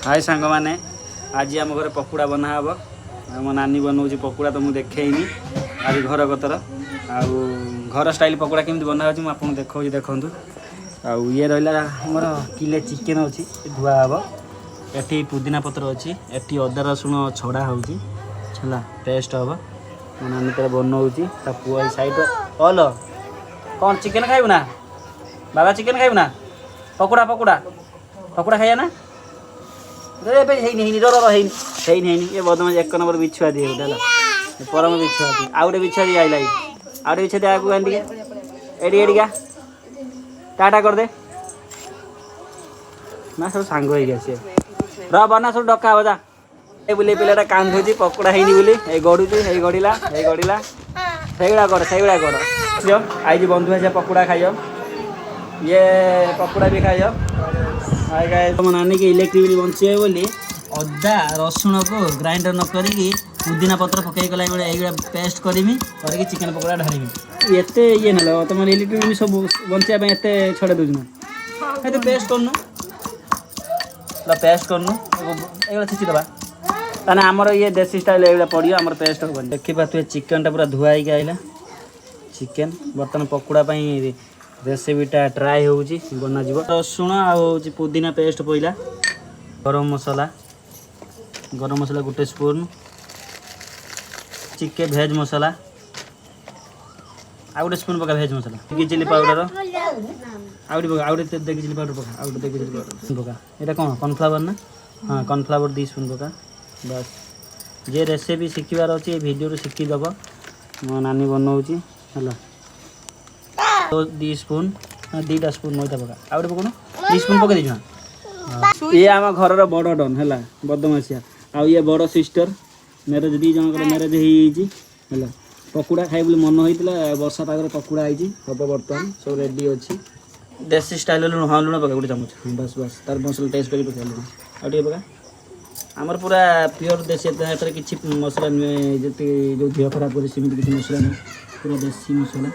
हाय सांग मैंने आज आम घर पकोड़ा बना हम मो नानी बनाऊँ पकोड़ा तो मुझे देखनी आज घर कतर आउ घर स्टाइल पकोड़ा केमी बना मुझे देखा देखूँ आउ ये रहा मोर किले चिकेन अच्छी धुआ हम एटी पुदीना पत्र अच्छी एटी अदा रसुण छड़ा होगा टेस्ट हम मो नानी तर बनाऊँ पुआ सैड हल कौन चिकेन खाइबू ना बाबा चिकेन खाइबू ना पकोड़ा पकोड़ा पकोड़ा खाइया ना ये बदमाश एक नंबर बिछुआ दिए गोटे परम बिछुआ आउ गए बिछुआ दी आइला आउ गए बिछुआ दी आगे एडी एडिका टाटा कर दे ना सब सांग सी बना सब डका बजा ए बुले पिलाटा कांदुची पकोड़ा है बोली गड़ुची गड़िला सहीगुड़ा कर आई बंधु आस पकोड़ा खाइयो ये पकोड़ा भी खाइयो तुम नानी के इलेक्ट्रिक बिल बचे बोली अदा रसुण को ग्राइंडर न करी पुदीना पत्र पकई गला ये पेस्ट करमी करके चिकेन पकोड़ा ढारमी एत ये ना तुम इलेक्ट्रिक बिल सब बचाई एत छड़े दून ये पेस्ट करनु पेस्ट करनु ये छिचिदबा ताने आमर ये देसी स्टाइल ये पड़ो आम पेस्ट हम देखा तुझे चिकेन टा पूरा धुआ आइला चिकेन बर्तमान पकोड़ा रेसिपीटा ट्राए हो बना रसुण आ पुदीना पेस्ट पड़ा गरम मसला गोटे स्पून चिकेन भेज मसला आ गए स्पून पका भेज मसला चिली पाउडर आउटे चिली पाउडर पका आउटे चिली पाउडर पका ये कौन कॉर्नफ्लावर ना हाँ कॉर्नफ्लावर 2 स्पून पका बस जे रेसिपी शिखबार अच्छे वीडियो शिखीदेव मो नानी बनाऊँ है तो 2 स्पून हाँ 2टा स्पून मैदा पका आउ गए पकड़ 2 स्पून पकई दीजिए ये आम घर बड़ डन है बदमाशिया आउ ये बड़ सिस्टर मैरेज 2 जनकर मैरेज है पकोड़ा खाई बोली मन होता वर्षा पागर पकोड़ा आई हम बर्तमान सब रेडी अच्छी देसी स्टाइल लुण हाँ लुण पका गोटे चामच बस बस तार मसला टेस्ट कर पका लुण आगे पका आमर पूरा प्योर देसी किसी मसला नुहे जो देह खराब करे किसी मसला नहीं पूरा देसी मसला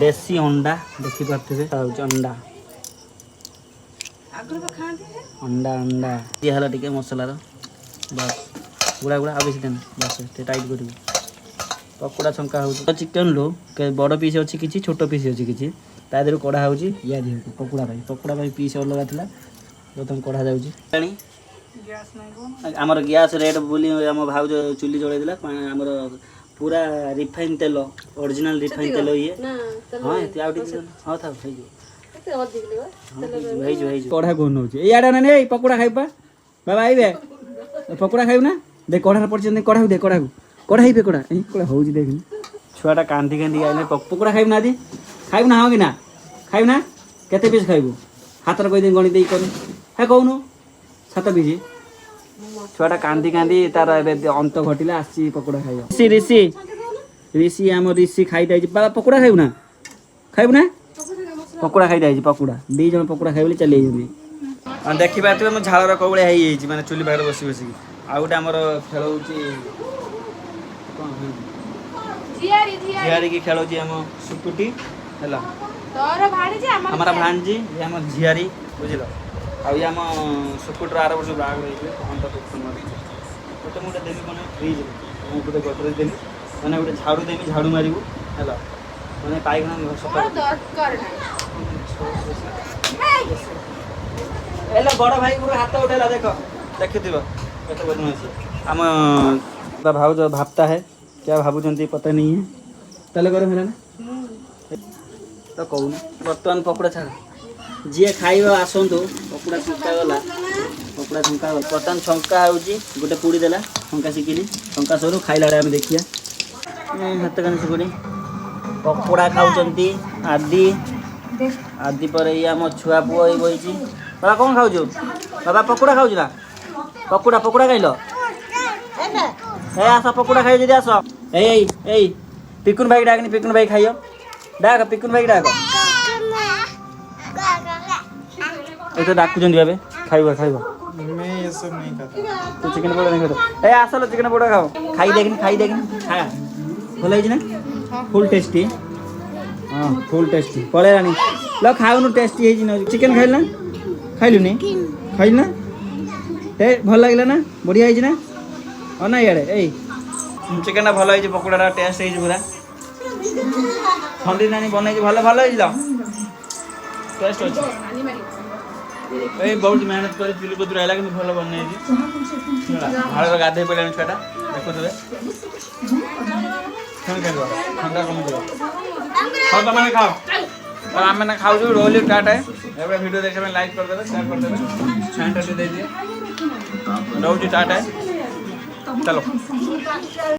देसी अंडा देखी पारे अंडा अंडा अंडा ये है टे मसलार बस गुड़ा गुड़ा आ बेसी देना बस टाइट कर पकोड़ा छंका हो चिकेन लो बड़ पीस अच्छी किसी छोट पीस अच्छी किसी ता देहर कड़ा हो या पकोड़ा पीस अलग था बर्तमान कड़ा जा आमर गैस रेट बोली आम भाउज चुली जलैला आमर पूरा रिफाइन तेल ओरिजिनल रिफाइन तेल ये हाँ हाँ था कड़ा कौन हो याडा ना पकोड़ा खाइबा बाबा आइबे पकोड़ा खाइब ना देख कड़ा पड़े कड़ा दे कड़ा कड़ा ही कड़ा कड़ा हो देख छुआटा कांदी कांदी आइले पकोड़ा खाइब ना आदि खाइब ना हाँ कि ना खाइब ना केते पीस खाइबू हाथ कहीदे गणी दे कर है कहूनु 7 पीस छुआटा कांदी कांदी तार अंत घटिला आसी पकोड़ा खाइब ऋषि ऋषि ऋषि आम ऋषि खाई बाबा पकोड़ा खाइब ना पकोड़ा खाई पकोड़ा 2 जन पकोड़ा खाई चली देखी पारे मैं झाड़ कौड़ा मैंने चुली पाखे बस बस आउ गए आमर खेल झियारी की खेल आम सुकुटी है हमारा भांजी ये आम झियारी बुझल आम सुकुटर आर वर्ष बाहर गोटे मुझे देवी मैंने फ्रिज गोटे गटरेज देवी मैंने गोटे झाड़ू देवी झाड़ू मारू है मैंने पाइखाना बड़ भाई हाथ उठेला देख देखी बदमाशी आम भाव भापता है क्या भावुं पता नहीं है तेल गरम है ना तो कहून बर्तमान पकोड़ा छाड़ जी खाइब आसतु पकोड़ा छंका गला पकोड़ा छंका गला बर्तमान छंका हो गोटे पुड़ी देला छंका शिखिली छंका सरू खाइला आम देखिए हाथ कान सुकुड़ी पकोड़ा खाऊंट आदि आदि पर ये आम छुआ पुआ ये बही बाबा कौन खाऊ बाबा पकोड़ा खाऊ ना पकोड़ा पकोड़ा खाइल आस पकोड़ा खाई जी आस ए पिकुन भाई डाकनी पिकुन भाई खाइयो डाक पिकुन भाई डाक ये तो डाकुचंदी बाबे खाइबा खाइबा मैं ये सब नहीं खाता तू चिकन पकोड़ा नहीं खाता ए आसलो चिकन पकोड़ा खाओ खाई देखनी खा भल है ना फुल टेस्टी हाँ फुल टेस्टी पड़े रानी लो खाऊनु टेस्टी है चिकन खाइल ना खाइलु नहीं खाइल ना हे भल लागला ना बढ़िया है ना ना इे ए चिकेन भल है पकोड़ा टेस्ट है पूरा ठंडी नानी बनई भल भल है टेस्ट अच्छे बहुत मेहनत कर चुली कतुर आला कि भल बनई भाड़ गाधे पड़ा छुआटा देखुए ठंडा कमी देव हाँ तुम खाओ और आम मैंने खाऊ रोल टाटा है वीडियो देखा लाइक करदे शेयर करदे छाँटा दे दिए रोज टाटा है चलो।